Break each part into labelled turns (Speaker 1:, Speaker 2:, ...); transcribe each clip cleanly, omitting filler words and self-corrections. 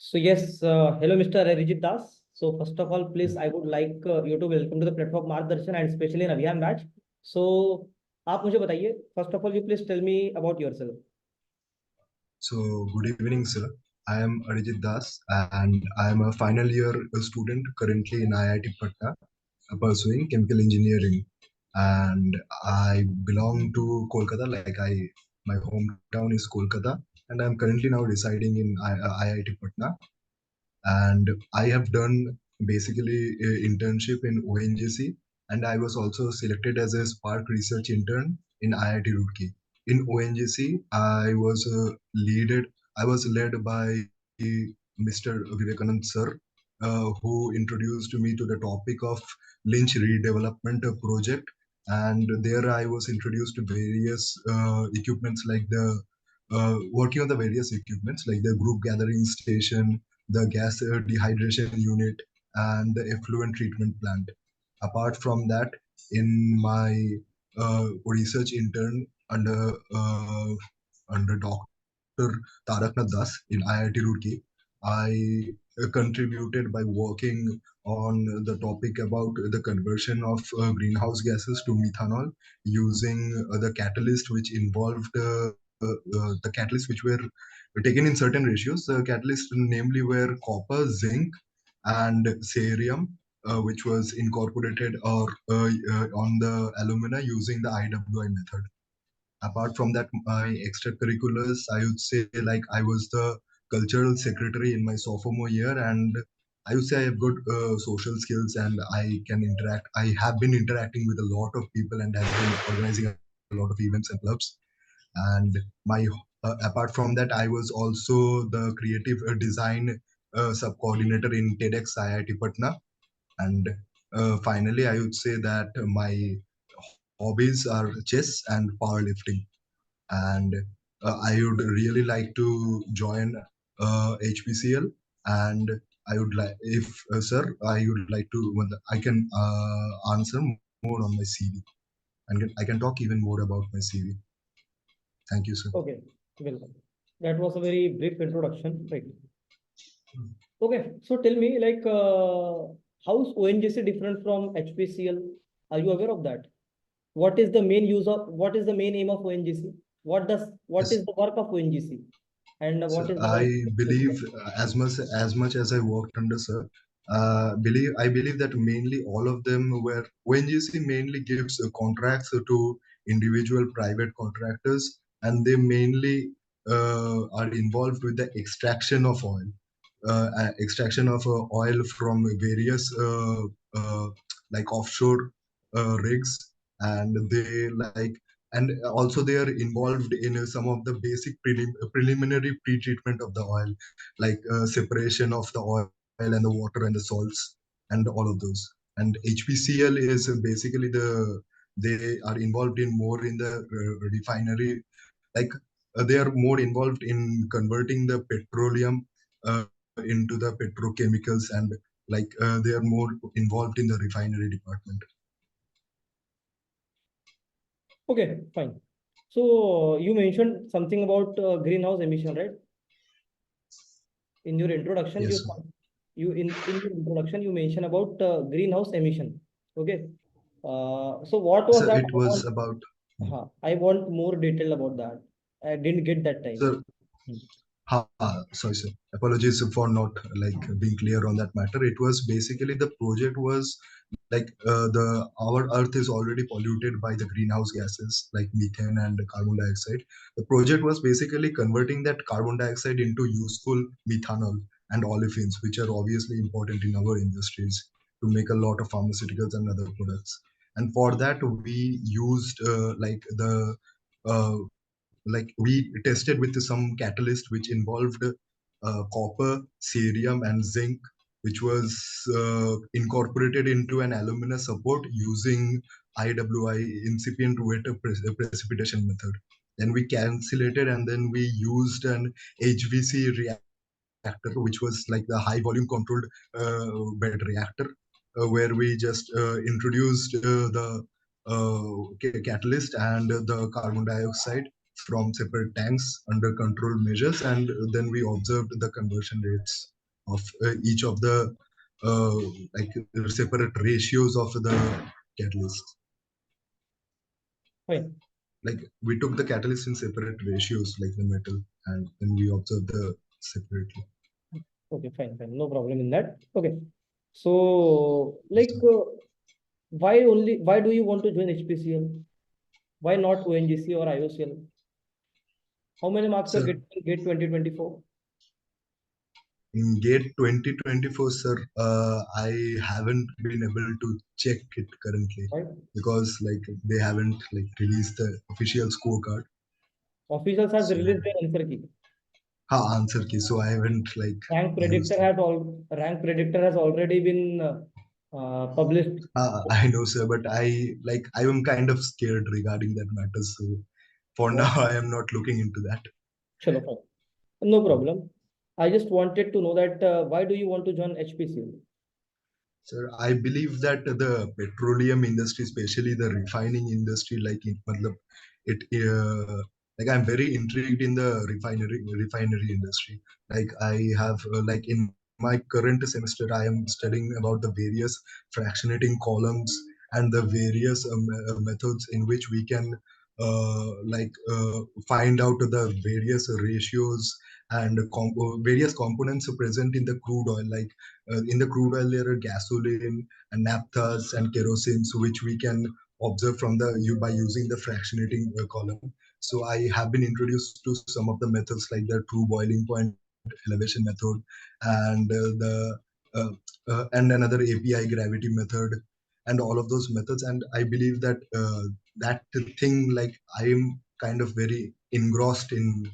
Speaker 1: So yes, hello Mr. Arijit Das. So first of all, please, I would like you to welcome to the platform Margdarshan and especially in Abhiyan batch. So आप मुझे बताइए, first of all, you please tell me about yourself.
Speaker 2: So, good evening, sir. I am Arijit Das, and I am a final year student currently in IIT Patna, pursuing chemical engineering. And I belong to Kolkata, my hometown is Kolkata, and I'm currently now residing in IIT Patna. And I have done basically a internship in ONGC, and I was also selected as a Spark research intern in IIT Roorkee. In ONGC, I was led by Mr. Vivekanand sir, who introduced me to the topic of Lynch redevelopment project. And there I was introduced to various equipments like the working on the various equipments like the group gathering station, the gas dehydration unit, and the effluent treatment plant. Apart from that, in my research intern under Dr. Taraknath Das in IIT Roorkee, I contributed by working on the topic about the conversion of greenhouse gases to methanol using the catalyst which involved the catalysts which were taken in certain ratios. The catalysts namely were copper, zinc, and cerium, which was incorporated or on the alumina using the IWI method. Apart from that, my extracurriculars, I would say like I was the cultural secretary in my sophomore year, and I would say I have good social skills and I can interact. I have been interacting with a lot of people and have been organizing a lot of events and clubs. And my apart from that, I was also the creative design sub coordinator in TEDx IIT Patna. And finally, I would say that my hobbies are chess and powerlifting. And I would really like to join Hpcl. And I would like, if sir, I would like to, well, I can answer more on my CV, and I can talk even more about my CV. Thank you, sir.
Speaker 1: Okay, welcome. That was a very brief introduction, right? Okay, so tell me, like, how is ONGC different from HPCL? Are you aware of that? What is the main use of, what is the main aim of ONGC? What
Speaker 2: Yes.
Speaker 1: is the work of ONGC? And what
Speaker 2: So
Speaker 1: is the work
Speaker 2: I
Speaker 1: of
Speaker 2: believe
Speaker 1: HPCL?
Speaker 2: as much as I worked under sir, I believe that mainly all of them were ONGC mainly gives contracts to individual private contractors, and they mainly are involved with the extraction of oil from various like offshore rigs, and they like and also they are involved in some of the basic preliminary pre-treatment of the oil, like separation of the oil and the water and the salts and all of those. And HPCL is basically they are involved in more in the refinery, like they are more involved in converting the petroleum into the petrochemicals, and like they are more involved in the refinery department.
Speaker 1: Okay, fine. So you mentioned something about greenhouse emission, right? In your introduction,
Speaker 2: Yes, sir.
Speaker 1: in your introduction you mentioned about greenhouse emission. Okay. So what
Speaker 2: So
Speaker 1: was that?
Speaker 2: it was about.
Speaker 1: I want more detail about that. I didn't get that time.
Speaker 2: So sorry, sir. Apologies for not like being clear on that matter. It was basically the project was like the our Earth is already polluted by the greenhouse gases like methane and carbon dioxide. The project was basically converting that carbon dioxide into useful methanol and olefins, which are obviously important in our industries to make a lot of pharmaceuticals and other products. And for that, we used uh, we tested with some catalyst which involved copper, cerium, and zinc, which was incorporated into an alumina support using IWI incipient wet precipitation method. Then we cancelated and then we used an HVC reactor, which was like the high volume controlled bed reactor, where we just introduced the catalyst and the carbon dioxide from separate tanks under controlled measures, and then we observed the conversion rates. of each of the like separate ratios of the catalysts.
Speaker 1: Fine.
Speaker 2: Like we took the catalyst in separate ratios, like the metal, and then we observed the separately.
Speaker 1: Okay, fine. No problem in that. Okay. So, like, why do you want to join HPCL? Why not ONGC or IOCL? How many marks you're
Speaker 2: Sir,
Speaker 1: getting in GATE 2024?
Speaker 2: in GATE 2024, sir, I haven't been able to check it currently
Speaker 1: Right?
Speaker 2: because like they haven't like released the official scorecard.
Speaker 1: Officials has
Speaker 2: So,
Speaker 1: released their answer key.
Speaker 2: answer key. So I haven't like used it.
Speaker 1: Rank predictor has already been published.
Speaker 2: I know, sir, but I am kind of scared regarding that matter. So for now, I am not looking into that.
Speaker 1: Chalo, fine. No problem. I just wanted to know that why do you want to join HPCL?
Speaker 2: Sir, I believe that the petroleum industry, especially the refining industry, it like I'm very intrigued in the refinery industry. Like I have like in my current semester, I am studying about the various fractionating columns and the various methods in which we can find out the various ratios and various components present in the crude oil. Like in the crude oil, there are gasoline and naphthas and kerosenes, which we can observe from the by using the fractionating column. So I have been introduced to some of the methods like the true boiling point elevation method and uh, and another API gravity method and all of those methods. And I believe that that thing, like I am kind of very engrossed in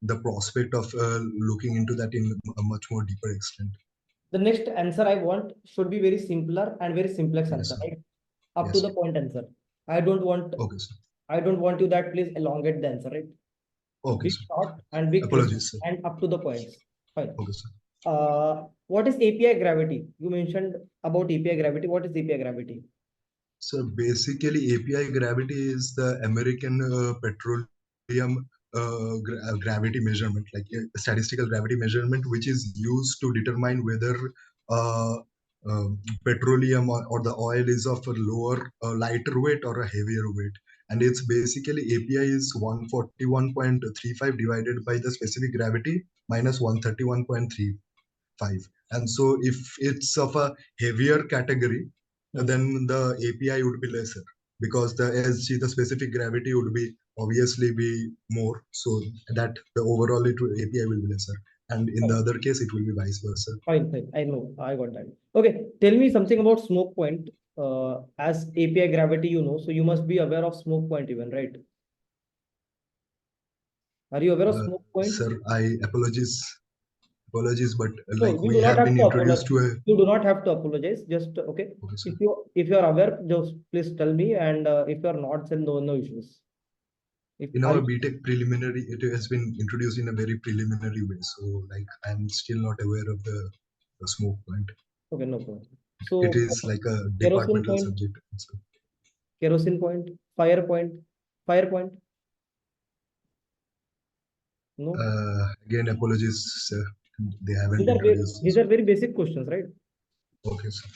Speaker 2: the prospect of looking into that in a much more deeper extent.
Speaker 1: The next answer I want should be very simpler and very simplex
Speaker 2: Yes,
Speaker 1: answer,
Speaker 2: sir.
Speaker 1: right? Up to
Speaker 2: Yes,
Speaker 1: the
Speaker 2: sir.
Speaker 1: point answer. I don't want
Speaker 2: Okay, sir.
Speaker 1: I don't want you that please elongate the answer, right?
Speaker 2: Okay,
Speaker 1: Be
Speaker 2: sir.
Speaker 1: short and be crisp
Speaker 2: Apologies, sir.
Speaker 1: and up to the points. Fine.
Speaker 2: Okay, sir.
Speaker 1: What is API gravity? You mentioned about API gravity. What is API gravity?
Speaker 2: So basically, API gravity is the American petroleum gravity measurement, like a statistical gravity measurement, which is used to determine whether uh, uh, petroleum or the oil is of a lower, lighter weight or a heavier weight. And it's basically API is 141.35 divided by the specific gravity minus 131.35. And so if it's of a heavier category, then the API would be lesser because the SG, the specific gravity would be obviously be more. So that the overall API will be lesser. And in the
Speaker 1: Fine.
Speaker 2: other case, it will be vice versa.
Speaker 1: Fine. I know. I got that. Okay. Tell me something about smoke point. As API gravity, you know, so you must be aware of smoke point even, right? Are you aware of smoke point?
Speaker 2: Sir, I apologies, but
Speaker 1: No,
Speaker 2: like
Speaker 1: you
Speaker 2: we
Speaker 1: do not
Speaker 2: have
Speaker 1: have
Speaker 2: been
Speaker 1: to apologize.
Speaker 2: introduced to a.
Speaker 1: You do not have to apologize. Just okay.
Speaker 2: Okay, sir.
Speaker 1: If you are aware, just please tell me. And if you are not, then no issues. If
Speaker 2: In
Speaker 1: are
Speaker 2: our
Speaker 1: you,
Speaker 2: BTech preliminary, it has been introduced in a very preliminary way. So like I'm still not aware of the smoke point.
Speaker 1: okay, no problem.
Speaker 2: It
Speaker 1: So
Speaker 2: is like a
Speaker 1: kerosene
Speaker 2: departmental
Speaker 1: point,
Speaker 2: subject. So,
Speaker 1: kerosene point, fire point, fire point. No,
Speaker 2: again, apologies, sir. They haven't introduced
Speaker 1: these
Speaker 2: this.
Speaker 1: are very basic questions, right?
Speaker 2: Okay, sir.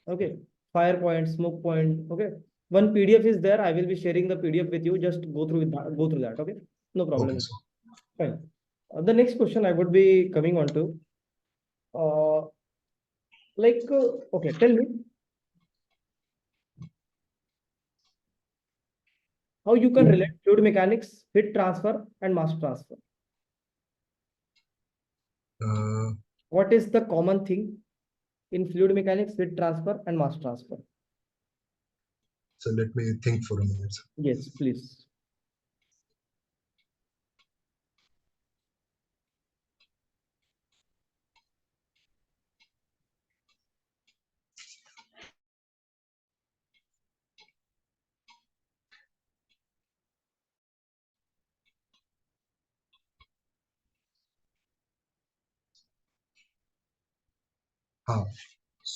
Speaker 1: Okay, fire point, smoke point. Okay, one PDF is there. I will be sharing the PDF with you. Just go through that. Go through that. Okay, no
Speaker 2: Okay,
Speaker 1: problem.
Speaker 2: sir.
Speaker 1: Fine. The next question I would be coming on to, uh, okay, tell me how you can relate fluid mechanics, heat transfer, and mass transfer.
Speaker 2: Uh,
Speaker 1: What is the common thing in fluid mechanics, heat transfer, and mass transfer?
Speaker 2: so let me think for a minute. Sir.
Speaker 1: Yes, please.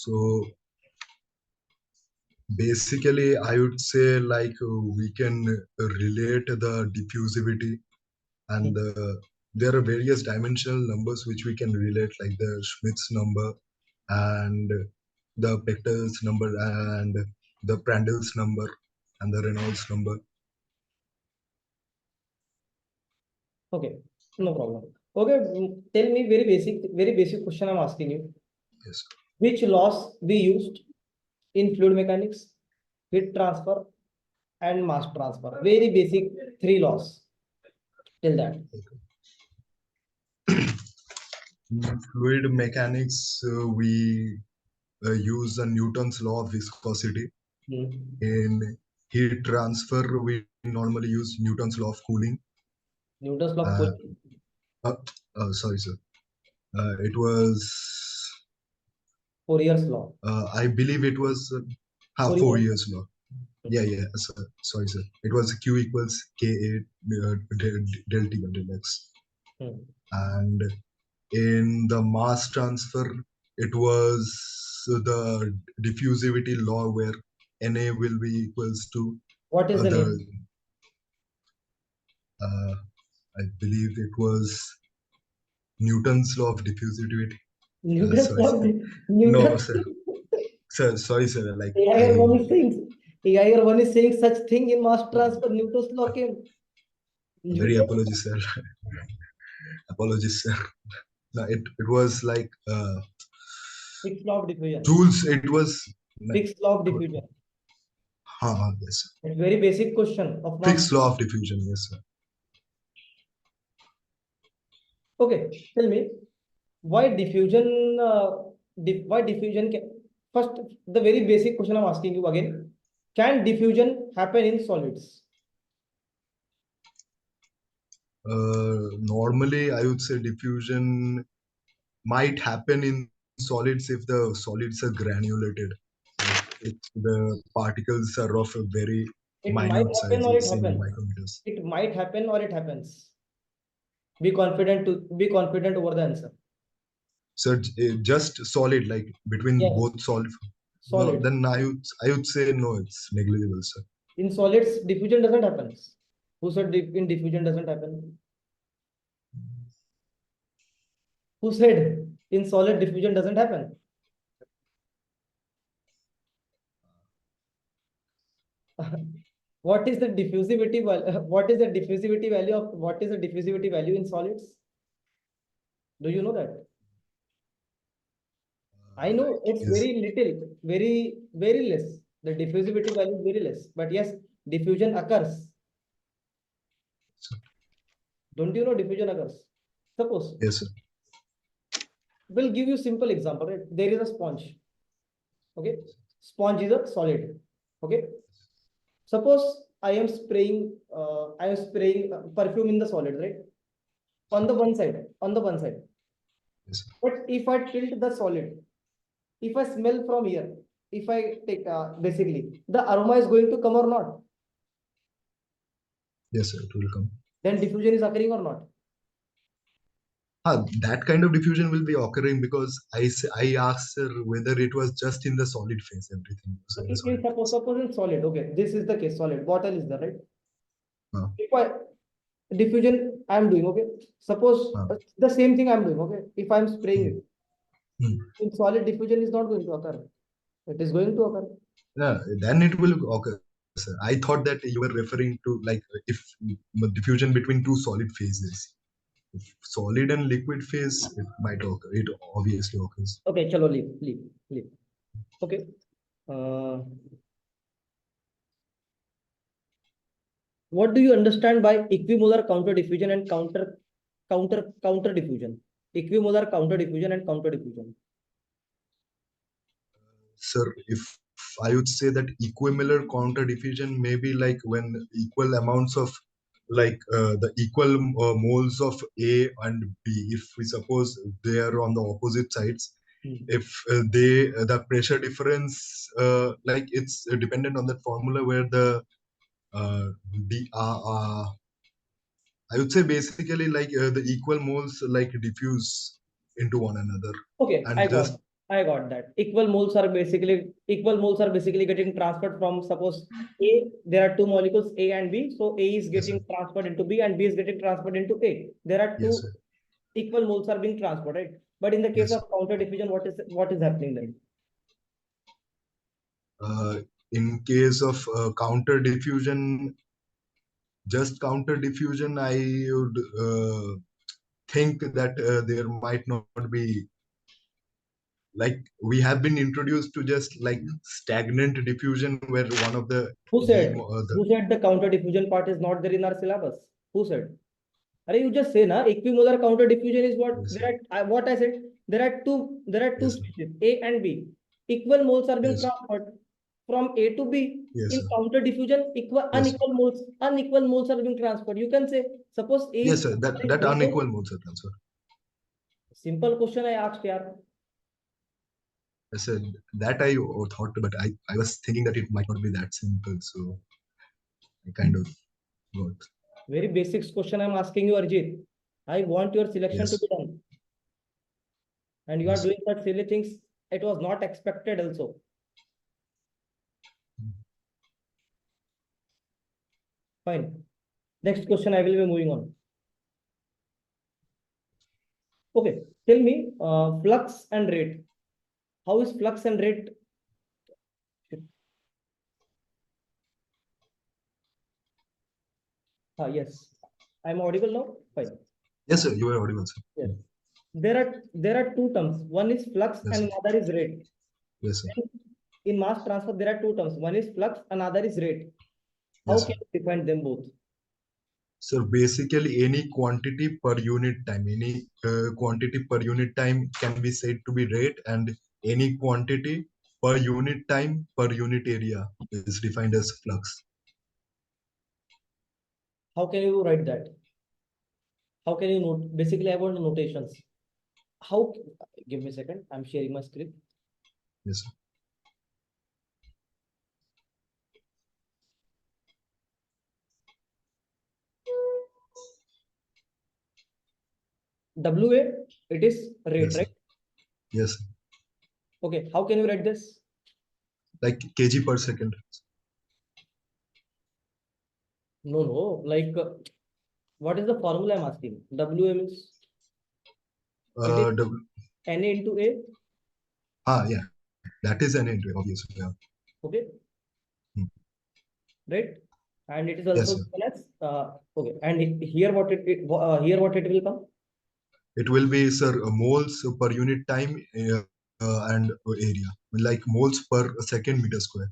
Speaker 2: So basically, I would say like we can relate the diffusivity and the there are various dimensional numbers which we can relate, like the Schmidt's number and the Pector's number and the Prandel's number and the Reynolds number.
Speaker 1: Okay, no problem. Okay, tell me very basic question I'm asking you.
Speaker 2: Yes.
Speaker 1: Which laws we used in fluid mechanics, heat transfer, and mass transfer? Very basic 3 laws. Till that.
Speaker 2: In fluid mechanics, we use the Newton's law of viscosity. In heat transfer, we normally use Newton's law of cooling.
Speaker 1: Newton's law of cooling.
Speaker 2: Sorry, sir. It was
Speaker 1: Fourier's law.
Speaker 2: I believe it was Fourier's law. Yeah, sorry, sir. It was Q equals Ka del T by del X. And in the mass transfer, it was the diffusivity law where Na will be equals to
Speaker 1: what is the name?
Speaker 2: I believe it was Newton's law of diffusivity.
Speaker 1: Newton's law.
Speaker 2: No, sir. Sir, sorry, sir. Like
Speaker 1: one is saying such thing in mass transfer. Newton's law came.
Speaker 2: Very apologies, sir. Apologies, sir. No, it was like
Speaker 1: fixed law of diffusion.
Speaker 2: Joules. It was
Speaker 1: fixed law of diffusion.
Speaker 2: Yes, sir.
Speaker 1: It's very basic question of mass.
Speaker 2: Fixed law of diffusion. Yes, sir.
Speaker 1: Okay, tell me why diffusion? Why diffusion? First, the very basic question I'm asking you again: can diffusion happen in solids?
Speaker 2: Normally, I would say diffusion might happen in solids if the solids are granulated. If the particles are of a very minute size, it's in micrometers.
Speaker 1: It might happen or it happens. Be confident over the answer.
Speaker 2: So just solid, like between both solid. No, then I would say no, it's negligible, sir.
Speaker 1: In solids, diffusion doesn't happen. Who said in diffusion doesn't happen? Who said in solid diffusion doesn't happen? What is the diffusivity value? What is the diffusivity value in solids? Do you know that? I know it's very little, very less. The diffusivity value is very less, but yes, diffusion occurs. Don't you know diffusion occurs? Suppose.
Speaker 2: Yes, sir.
Speaker 1: We'll give you simple example. Right? There is a sponge. Okay, sponge is a solid. Okay. Suppose I am spraying perfume in the solid, right? On the one side.
Speaker 2: Yes,
Speaker 1: but if I tilt the solid, if I smell from here, if I take basically the aroma is going to come or not?
Speaker 2: Yes, sir, it will come.
Speaker 1: Then diffusion is occurring or not?
Speaker 2: That kind of diffusion will be occurring because I asked sir whether it was just in the solid phase, everything.
Speaker 1: So suppose in solid, okay, this is the case, solid. Bottle is there, right? If I diffusion I am doing, okay. Suppose the same thing I am doing, okay. If I am spraying it, in solid diffusion is not going to occur. It is going to occur.
Speaker 2: Yeah, then it will occur. Sir. I thought that you were referring to like if diffusion between two solid phases. If solid and liquid phase, it might occur. It obviously occurs.
Speaker 1: Okay, chalo, leave. Okay. What do you understand by equimolar counter diffusion and counter diffusion? Equimolar counter diffusion and counter diffusion.
Speaker 2: Sir, if I would say that equimolar counter diffusion may be like when equal amounts of like the equal moles of A and B, if we suppose they are on the opposite sides, if the pressure difference like it's dependent on that formula where the I would say basically like the equal moles like diffuse into one another.
Speaker 1: Okay,
Speaker 2: and
Speaker 1: I got I got that. Equal moles are basically getting transferred from, suppose A, there are two molecules A and B. So A is
Speaker 2: Yes, sir.
Speaker 1: getting transferred into B and B is getting transferred into A. There are
Speaker 2: Yes,
Speaker 1: two
Speaker 2: sir.
Speaker 1: equal moles are being transferred, right? But in the case
Speaker 2: Yes,
Speaker 1: of
Speaker 2: sir.
Speaker 1: counter diffusion, what is happening then?
Speaker 2: In case of counter diffusion, just counter diffusion, I would think that there might not be, like, we have been introduced to just like stagnant diffusion where one of the
Speaker 1: Who
Speaker 2: B
Speaker 1: said? Who said the counter diffusion part is not there in our syllabus? Who said? Are you just say na equimolar counter diffusion is what
Speaker 2: yes,
Speaker 1: there are, what I said. There are two
Speaker 2: yes,
Speaker 1: species A and B. Equal moles are being
Speaker 2: yes,
Speaker 1: transferred from A to B.
Speaker 2: yes,
Speaker 1: In
Speaker 2: sir.
Speaker 1: counter diffusion,
Speaker 2: Yes,
Speaker 1: unequal moles are being transferred. You can say suppose A is
Speaker 2: yes, sir. That
Speaker 1: one mole.
Speaker 2: unequal modes are transfer.
Speaker 1: Simple question I asked here.
Speaker 2: I said that I thought, but I was thinking that it might not be that simple, so I kind of got.
Speaker 1: Very basics question I'm asking you, Arjit. I want your selection to
Speaker 2: Yes,
Speaker 1: be done, and you are
Speaker 2: yes.
Speaker 1: doing such silly things. It was not expected also. Fine. Next question, I will be moving on. Okay, tell me flux and rate. How is flux and rate? Yes, I'm audible now. Fine.
Speaker 2: Yes, sir. You are audible, sir.
Speaker 1: Yes, there are two terms. One is flux
Speaker 2: Yes,
Speaker 1: and
Speaker 2: sir.
Speaker 1: another is rate.
Speaker 2: Yes, sir.
Speaker 1: In mass transfer, there are two terms. One is flux, another is rate. How
Speaker 2: Yes,
Speaker 1: can
Speaker 2: sir.
Speaker 1: you define them both?
Speaker 2: So basically, any quantity per unit time, any quantity per unit time can be said to be rate, and any quantity per unit time per unit area is defined as flux.
Speaker 1: How can you write that? How can you note? Basically, I want the notations. How? Give me a second. I'm sharing my screen.
Speaker 2: Yes, sir.
Speaker 1: WA, it is rate,
Speaker 2: Yes, sir.
Speaker 1: right?
Speaker 2: Yes, sir.
Speaker 1: Okay. How can you write this?
Speaker 2: Like kg per second.
Speaker 1: No, no. Like, what is the formula I'm asking? WA means it is
Speaker 2: W,
Speaker 1: NA into A.
Speaker 2: yeah, that is an entry, obviously. Yeah.
Speaker 1: Okay,
Speaker 2: Hmm.
Speaker 1: right? And it is
Speaker 2: Yes,
Speaker 1: also
Speaker 2: sir.
Speaker 1: given as okay. And here what it will come?
Speaker 2: It will be, sir, moles per unit time and area, like moles per second meter square.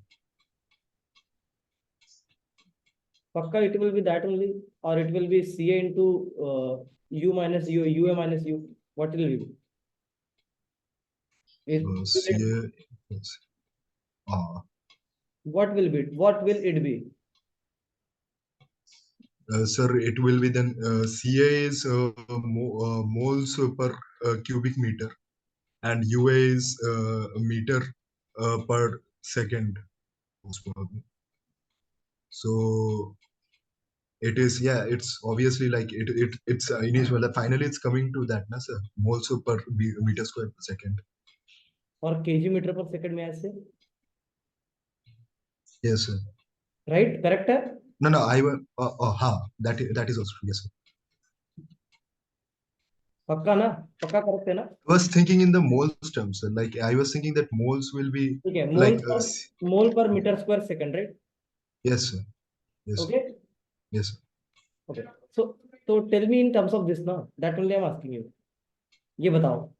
Speaker 1: Pakka it will be that only, or it will be CA into U minus U, UA minus U. What will it be?
Speaker 2: CA, yes.
Speaker 1: What will it be?
Speaker 2: Sir, it will be then CA is moles per cubic meter, and UA is meter per second, most probably. So it is, yeah, it's obviously like it's initial, finally it's coming to that, na, sir, moles per meter square per second.
Speaker 1: Or kg meter per second, may I say?
Speaker 2: Yes, sir.
Speaker 1: Right? Correct? Hai?
Speaker 2: No, no, that is also true. Yes, sir.
Speaker 1: Pakka na? Pakka correct hai na?
Speaker 2: I was thinking in the moles terms, sir. Like I was thinking that moles will be
Speaker 1: Okay,
Speaker 2: like
Speaker 1: mole per meter square second, right?
Speaker 2: yes, sir. Yes,
Speaker 1: Okay.
Speaker 2: yes, sir.
Speaker 1: Okay. So tell me in terms of this now. That only I'm asking you. ये बताओ.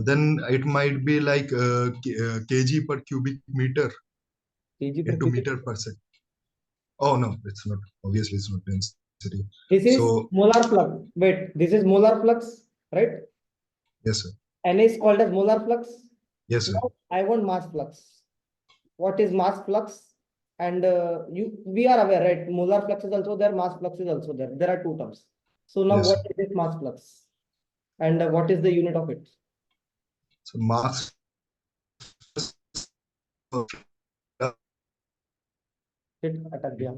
Speaker 2: Then it might be like kg per cubic meter
Speaker 1: Kg per
Speaker 2: into
Speaker 1: cubic.
Speaker 2: meter per second. Oh no, it's not. Obviously, it's not density.
Speaker 1: This is
Speaker 2: So
Speaker 1: molar flux. Wait, this is molar flux, right?
Speaker 2: yes, sir.
Speaker 1: Na is called as molar flux.
Speaker 2: Yes, sir.
Speaker 1: Now I want mass flux. What is mass flux? And we are aware, right? Molar flux is also there, mass flux is also there. There are two terms. So now
Speaker 2: Yes,
Speaker 1: what
Speaker 2: sir.
Speaker 1: is this mass flux? And what is the unit of it?
Speaker 2: So mass.
Speaker 1: It attack gaya.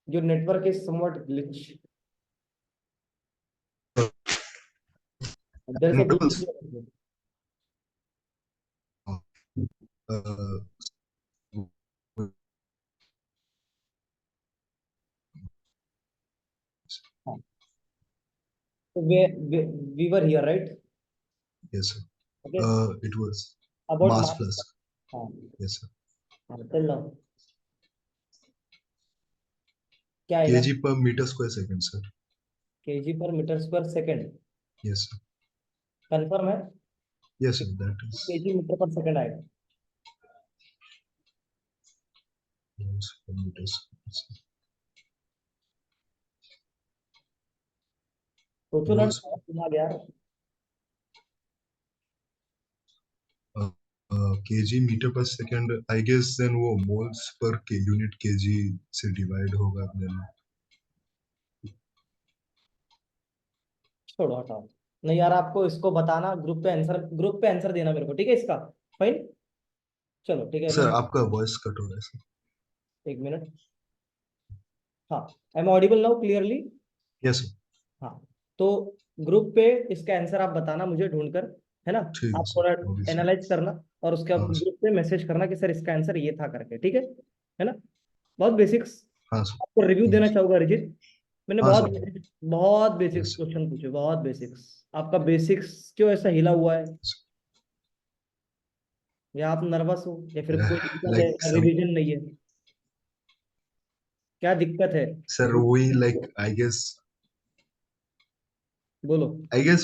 Speaker 1: Your network is somewhat glitch. There is a glitch. हाँ, तो we were here, right?
Speaker 2: Yes, sir.
Speaker 1: Okay.
Speaker 2: It was
Speaker 1: About
Speaker 2: mass
Speaker 1: mass.
Speaker 2: flask.
Speaker 1: हाँ,
Speaker 2: Yes, sir.
Speaker 1: tell now. क्या आएगा?
Speaker 2: kg per meter square second, sir.
Speaker 1: Kg per metre square second.
Speaker 2: Yes, sir.
Speaker 1: Confirm है?
Speaker 2: Yes, sir. That is
Speaker 1: kg metre per second आएगा।
Speaker 2: moles per meter square second.
Speaker 1: सोचो ना,
Speaker 2: Moles
Speaker 1: दिमाग यार।
Speaker 2: kg meter per second. I guess then वो moles per unit kg से divide होगा then.
Speaker 1: छोड़ो, हटाओ। नहीं यार, आपको इसको बताना, ग्रुप पे आंसर देना मेरे को, ठीक है इसका? फाइन। चलो ठीक है,
Speaker 2: Sir,
Speaker 1: मैं
Speaker 2: आपका voice cut हो रहा है sir.
Speaker 1: एक मिनट। हाँ, I am audible now clearly?
Speaker 2: Yes, sir.
Speaker 1: हाँ, तो ग्रुप पे इसका आंसर आप बताना मुझे ढूंढकर, है ना?
Speaker 2: ठीक है
Speaker 1: आप
Speaker 2: sir.
Speaker 1: थोड़ा
Speaker 2: Obviously.
Speaker 1: एनालाइज करना और उसके बाद
Speaker 2: हाँ sir.
Speaker 1: ग्रुप पे मैसेज करना कि सर इसका आंसर ये था करके, ठीक है ना? बहुत बेसिक्स
Speaker 2: हाँ sir.
Speaker 1: आपको रिव्यू
Speaker 2: ठीक है
Speaker 1: देना
Speaker 2: sir.
Speaker 1: चाहूंगा अरिजीत। मैंने
Speaker 2: हाँ
Speaker 1: बहुत
Speaker 2: sir.
Speaker 1: बहुत बेसिक्स
Speaker 2: Yes.
Speaker 1: क्वेश्चन पूछे, बहुत बेसिक्स। आपका बेसिक्स क्यों ऐसा हिला हुआ है? या आप नर्वस हो, या फिर कोई दिक्कत है,
Speaker 2: Like
Speaker 1: या
Speaker 2: some
Speaker 1: रिवीजन नहीं है? क्या दिक्कत है?
Speaker 2: sir वही like I guess
Speaker 1: बोलो।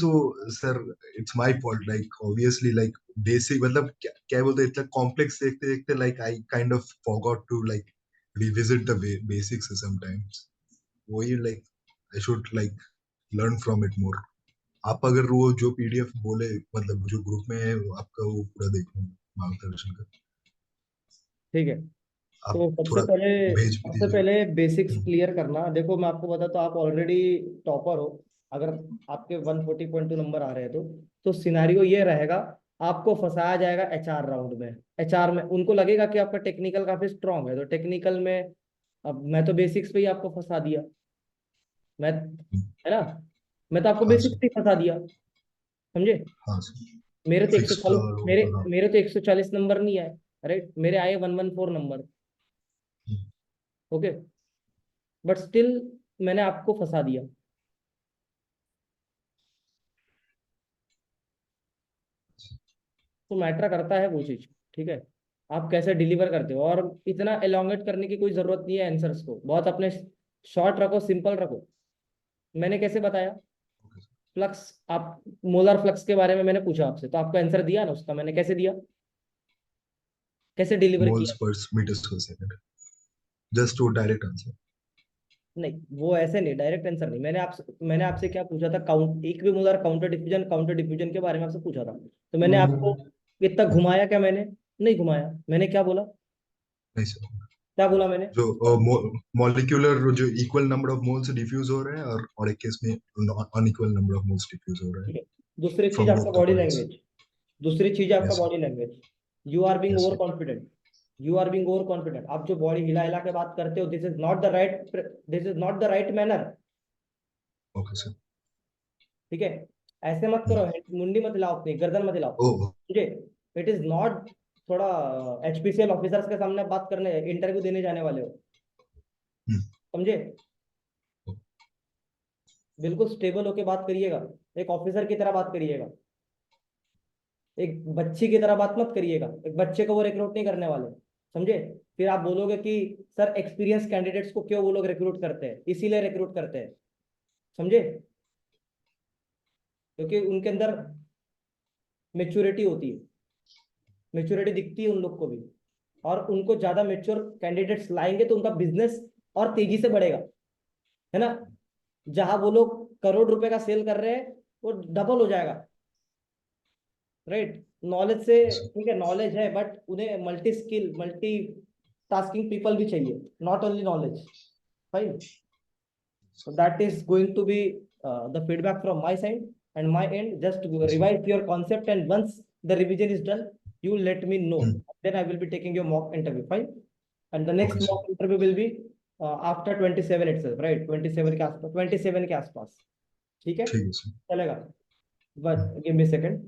Speaker 2: वो sir it's my fault like obviously like basic मतलब क्या क्या बोलते हैं इतना कॉम्प्लेक्स देखते देखते like I kind of forgot to like revisit the basics sometimes वही like I should like learn from it more आप अगर वो जो पीडीएफ बोले मतलब जो ग्रुप में है वो आपका वो पूरा देखो मार्गदर्शन का
Speaker 1: ठीक है,
Speaker 2: आप
Speaker 1: तो
Speaker 2: थोड़ा भेज भी
Speaker 1: सबसे
Speaker 2: दीजिएगा
Speaker 1: पहले बेसिक्स क्लियर करना। देखो मैं आपको बताता, तो आप ऑलरेडी टॉपर हो। अगर आपके 140.2 नंबर आ रहे हैं तो सिनारियो ये रहेगा, आपको फंसाया जाएगा एचआर राउंड में। एचआर में उनको लगेगा कि आपका टेक्निकल काफी स्ट्रांग है, तो टेक्निकल में अब मैं तो बेसिक्स पे ही आपको फंसा दिया। मैं, है ना? मैं तो आपको
Speaker 2: हाँ
Speaker 1: बेसिक्स
Speaker 2: सर
Speaker 1: पे ही फंसा दिया, समझे?
Speaker 2: हाँ सर
Speaker 1: मेरे तो
Speaker 2: फिक्स का
Speaker 1: 140, मेरे
Speaker 2: हाँ
Speaker 1: मेरे तो 140 नंबर नहीं आए। राइट, मेरे आए 114 नंबर। ओके, बट स्टिल मैंने आपको फंसा दिया। तो मैटर करता है वो चीज, ठीक है? आप कैसे डिलीवर करते हो, और इतना एलोंगेट करने की कोई जरूरत नहीं है आंसर्स को। बहुत अपने शॉर्ट रखो, सिंपल रखो। मैंने कैसे बताया? फ्लक्स, आप मोलर फ्लक्स के बारे में मैंने पूछा आपसे, तो आपको आंसर दिया ना उसका, मैंने कैसे दिया, कैसे डिलीवर
Speaker 2: मोल्स
Speaker 1: किया?
Speaker 2: पर मीटर पर सेकंड जस्ट वो डायरेक्ट आंसर
Speaker 1: नहीं, वो ऐसे नहीं, डायरेक्ट आंसर नहीं। मैंने आपसे क्या पूछा था? काउंट इक्विमोलर काउंटर डिफ्यूजन के बारे में आपसे पूछा था। तो मैंने आपको इतना घुमाया क्या? मैंने नहीं घुमाया। मैंने क्या बोला?
Speaker 2: नहीं सर
Speaker 1: क्या बोला मैंने?
Speaker 2: जो मॉलिक्यूलर जो equal number of moles diffuse हो रहे हैं और एक केस में unequal number of moles diffuse हो रहे हैं
Speaker 1: ठीक है, दूसरी चीज
Speaker 2: फ्रॉम
Speaker 1: आपका
Speaker 2: both the
Speaker 1: body
Speaker 2: points
Speaker 1: language. दूसरी चीज आपका
Speaker 2: yes
Speaker 1: body language. You are being
Speaker 2: yes
Speaker 1: overconfident. You are being overconfident. आप जो बॉडी हिला हिला के बात करते हो, this is not the right manner.
Speaker 2: Okay sir
Speaker 1: ठीक है, ऐसे मत करो, मुंडी मत हिलाओ, अपनी गर्दन मत हिलाओ,
Speaker 2: ओह
Speaker 1: ठीक है? It is not. थोड़ा एचपीसीएल ऑफिसर्स के सामने बात करने, इंटरव्यू देने जाने वाले हो, समझे? बिल्कुल स्टेबल होके बात करिएगा, एक ऑफिसर की तरह बात करिएगा। एक बच्ची की तरह बात मत करिएगा, एक बच्चे को वो रिक्रूट नहीं करने वाले, समझे? फिर आप बोलोगे कि सर एक्सपीरियंस कैंडिडेट्स को क्यों वो लोग रिक्रूट करते हैं, इसीलिए रिक्रूट करते हैं, समझे? क्योंकि उनके अंदर मेच्योरिटी होती है, मेच्योरिटी दिखती है उन लोग को भी। और उनको ज्यादा मेच्योर कैंडिडेट्स लाएंगे तो उनका बिजनेस और तेजी से बढ़ेगा, है ना? जहां वो लोग करोड़ रुपए का सेल कर रहे हैं, वो डबल हो जाएगा। राइट, नॉलेज से, ठीक है, नॉलेज है, बट उन्हें multi skill, multi tasking people भी चाहिए, not only knowledge. Fine, so that is going to be the feedback from my side and my end. Just to revise your concept, and once the revision is done, you will let me know. Then I will be taking your mock interview. Fine, and the next
Speaker 2: okay sir
Speaker 1: mock interview will be after 27 itself, right? 27 के आसपास, 27 के आसपास, ठीक है?
Speaker 2: ठीक है sir
Speaker 1: चलेगा? बस गिव मी सेकंड।